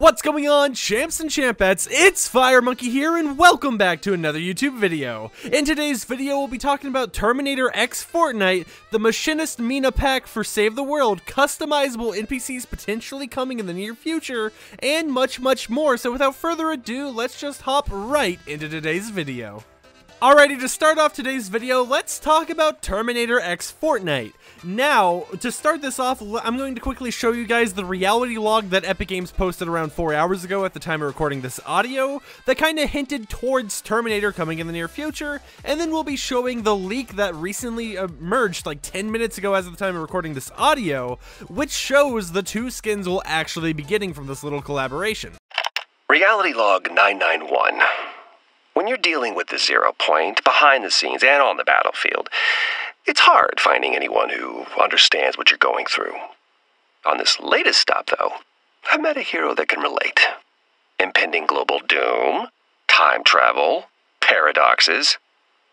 What's going on, champs and champettes? It's FireMonkey here, and welcome back to another YouTube video. In today's video, we'll be talking about Terminator X Fortnite, the Machinist Mina pack for Save the World, customizable NPCs potentially coming in the near future, and much more. So without further ado, let's just hop right into today's video. Alrighty, to start off today's video, let's talk about Terminator X Fortnite. Now, to start this off, I'm going to quickly show you guys the reality log that Epic Games posted around 4 hours ago at the time of recording this audio that kind of hinted towards Terminator coming in the near future, and then we'll be showing the leak that recently emerged like 10 minutes ago as of the time of recording this audio, which shows the two skins will actually be getting from this little collaboration. Reality log 991. When you're dealing with the 0 point, behind the scenes and on the battlefield, it's hard finding anyone who understands what you're going through. On this latest stop, though, I met a hero that can relate. Impending global doom, time travel, paradoxes.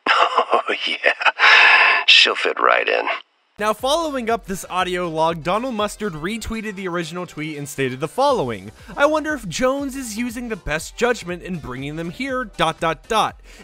Oh yeah, she'll fit right in. Now, following up this audio log, Donald Mustard retweeted the original tweet and stated the following: "I wonder if Jones is using the best judgment in bringing them here, ...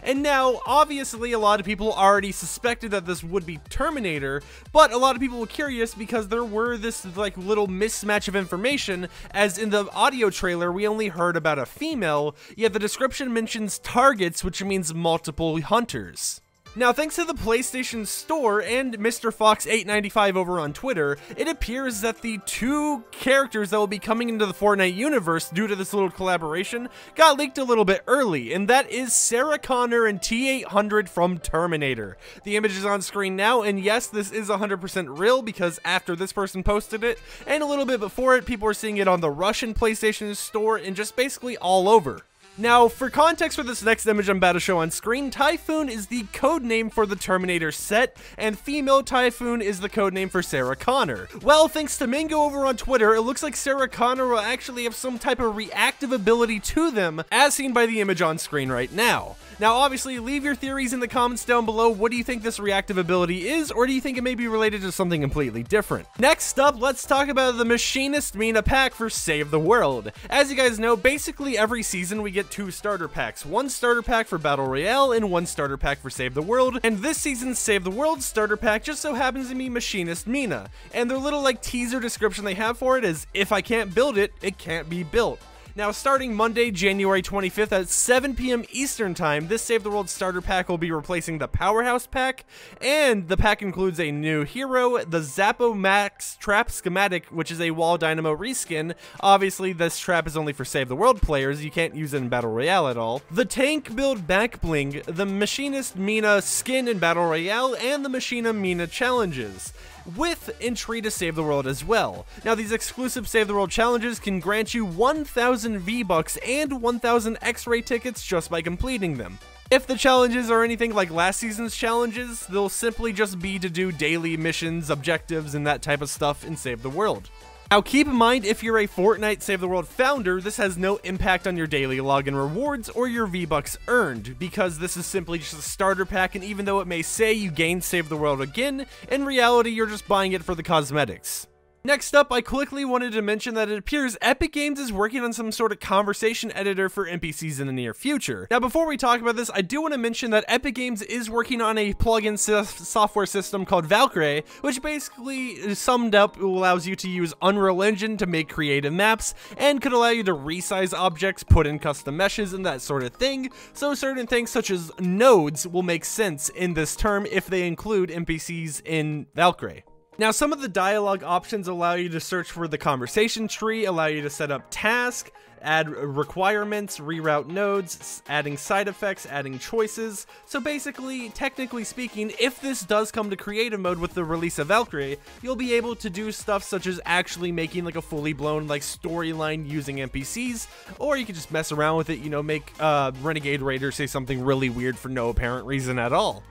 And now, obviously, a lot of people already suspected that this would be Terminator, but a lot of people were curious because there were this, like, little mismatch of information, as in the audio trailer, we only heard about a female, yet the description mentions targets, which means multiple hunters. Now, thanks to the PlayStation Store and Mr. Fox895 over on Twitter, it appears that the two characters that will be coming into the Fortnite universe due to this little collaboration got leaked a little bit early, and that is Sarah Connor and T-800 from Terminator. The image is on screen now, and yes, this is 100% real because after this person posted it, and a little bit before it, people were seeing it on the Russian PlayStation Store and just basically all over. Now, for context for this next image I'm about to show on screen, Typhoon is the code name for the Terminator set, and female Typhoon is the code name for Sarah Connor. Well, thanks to Mingo over on Twitter, it looks like Sarah Connor will actually have some type of reactive ability to them, as seen by the image on screen right now. Now, obviously, leave your theories in the comments down below. What do you think this reactive ability is, or do you think it may be related to something completely different? Next up, let's talk about the Machinist Mina pack for Save the World. As you guys know, basically every season we get 2 starter packs. One starter pack for Battle Royale and one starter pack for Save the World, and this season's Save the World starter pack just so happens to be Machinist Mina, and their little like teaser description they have for it is, "If I can't build it, it can't be built." Now, starting Monday, January 25th at 7 p.m. Eastern Time, this Save the World starter pack will be replacing the Powerhouse pack, and the pack includes a new hero, the Zappo Max Trap Schematic, which is a Wall Dynamo reskin. Obviously, this trap is only for Save the World players, you can't use it in Battle Royale at all. The Tank Build Back Bling, the Machinist Mina skin in Battle Royale, and the Machinist Mina challenges, with entry to Save the World as well. Now, these exclusive Save the World challenges can grant you 1,000 V-Bucks and 1,000 X-Ray tickets just by completing them. If the challenges are anything like last season's challenges, they'll simply just be to do daily missions, objectives, and that type of stuff in Save the World. Now, keep in mind, if you're a Fortnite Save the World founder, this has no impact on your daily login rewards or your V-Bucks earned, because this is simply just a starter pack, and even though it may say you gain Save the World again, in reality, you're just buying it for the cosmetics. Next up, I quickly wanted to mention that it appears Epic Games is working on some sort of conversation editor for NPCs in the near future. Now, before we talk about this, I do want to mention that Epic Games is working on a plugin software system called Valkyrie, which basically, summed up, allows you to use Unreal Engine to make creative maps, and could allow you to resize objects, put in custom meshes, and that sort of thing. So certain things such as nodes will make sense in this term if they include NPCs in Valkyrie. Now, some of the dialogue options allow you to search for the conversation tree, allow you to set up tasks, add requirements, reroute nodes, adding side effects, adding choices. So basically, technically speaking, if this does come to creative mode with the release of Valkyrie, you'll be able to do stuff such as actually making like a fully blown like storyline using NPCs, or you could just mess around with it, you know, make Renegade Raider say something really weird for no apparent reason at all.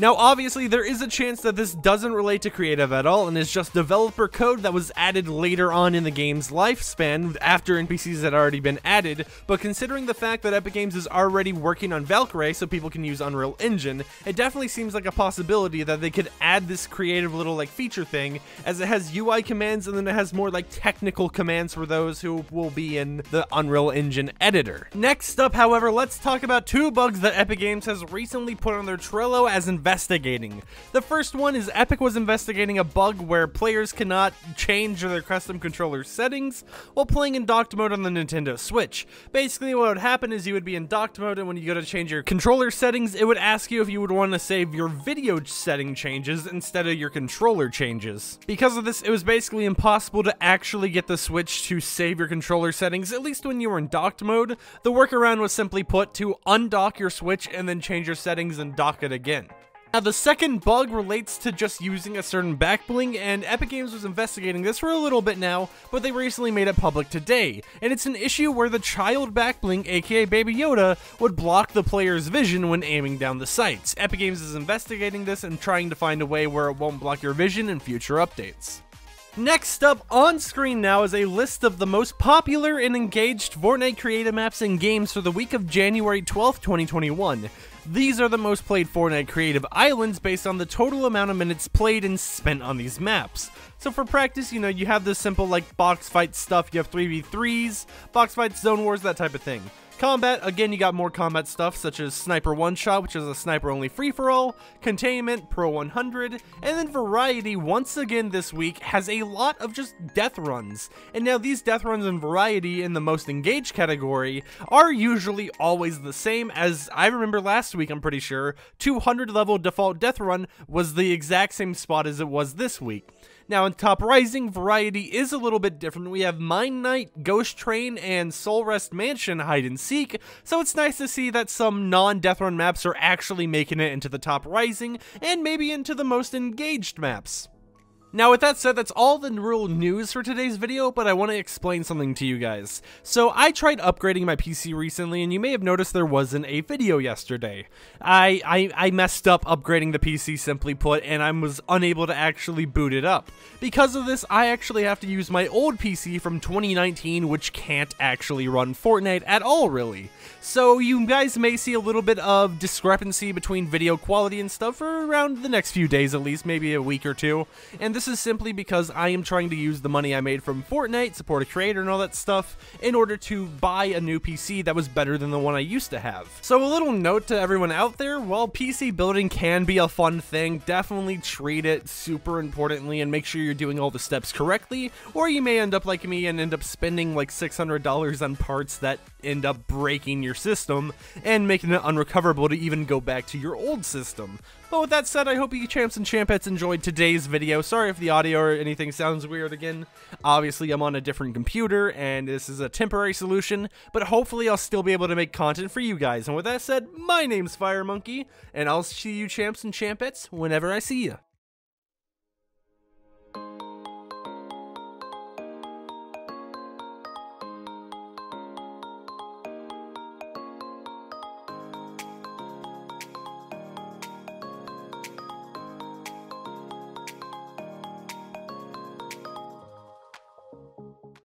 Now obviously there is a chance that this doesn't relate to creative at all and is just developer code that was added later on in the game's lifespan after NPCs had already been added, but considering the fact that Epic Games is already working on Valkyrie so people can use Unreal Engine, it definitely seems like a possibility that they could add this creative little like feature thing, as it has UI commands and then it has more like technical commands for those who will be in the Unreal Engine editor. Next up, however, let's talk about two bugs that Epic Games has recently put on their Trello as investigating. The first one is Epic was investigating a bug where players cannot change their custom controller settings while playing in docked mode on the Nintendo Switch. Basically what would happen is you would be in docked mode, and when you go to change your controller settings, it would ask you if you would want to save your video setting changes instead of your controller changes. Because of this, it was basically impossible to actually get the Switch to save your controller settings, at least when you were in docked mode. The workaround was simply put to undock your Switch and then change your settings and dock it again. Now the second bug relates to just using a certain back bling, and Epic Games was investigating this for a little bit now, but they recently made it public today, and it's an issue where the child back bling, aka Baby Yoda, would block the player's vision when aiming down the sights. Epic Games is investigating this and trying to find a way where it won't block your vision in future updates. Next up on screen now is a list of the most popular and engaged Fortnite creative maps and games for the week of January 12th, 2021. These are the most played Fortnite creative islands based on the total amount of minutes played and spent on these maps. So for practice, you know, you have this simple like box fight stuff, you have 3v3s, box fights, zone wars, that type of thing. Combat, again, you got more combat stuff such as Sniper One Shot, which is a sniper only free-for-all, Containment, Pro 100, and then Variety, once again this week, has a lot of just death runs. And now these death runs in Variety in the most engaged category are usually always the same, as I remember last week, I'm pretty sure, 200 level default death run was the exact same spot as it was this week. Now in Top Rising, Variety is a little bit different. We have Mine Knight, Ghost Train, and Soul Rest Mansion Hide and Seek, so it's nice to see that some non-death run maps are actually making it into the Top Rising, and maybe into the most engaged maps. Now with that said, that's all the real news for today's video, but I want to explain something to you guys. So I tried upgrading my PC recently, and you may have noticed there wasn't a video yesterday. I messed up upgrading the PC, simply put, and I was unable to actually boot it up. Because of this, I actually have to use my old PC from 2019, which can't actually run Fortnite at all, really. So you guys may see a little bit of discrepancy between video quality and stuff for around the next few days at least, maybe a week or two. And this is simply because I am trying to use the money I made from Fortnite, support a creator and all that stuff, in order to buy a new PC that was better than the one I used to have. So a little note to everyone out there, while PC building can be a fun thing, definitely treat it super importantly and make sure you're doing all the steps correctly, or you may end up like me and end up spending like $600 on parts that end up breaking your system and making it unrecoverable to even go back to your old system. But with that said, I hope you champs and champettes enjoyed today's video. Sorry if the audio or anything sounds weird again. Obviously, I'm on a different computer, and this is a temporary solution, but hopefully I'll still be able to make content for you guys. And with that said, my name's FireMonkey, and I'll see you champs and champettes whenever I see you.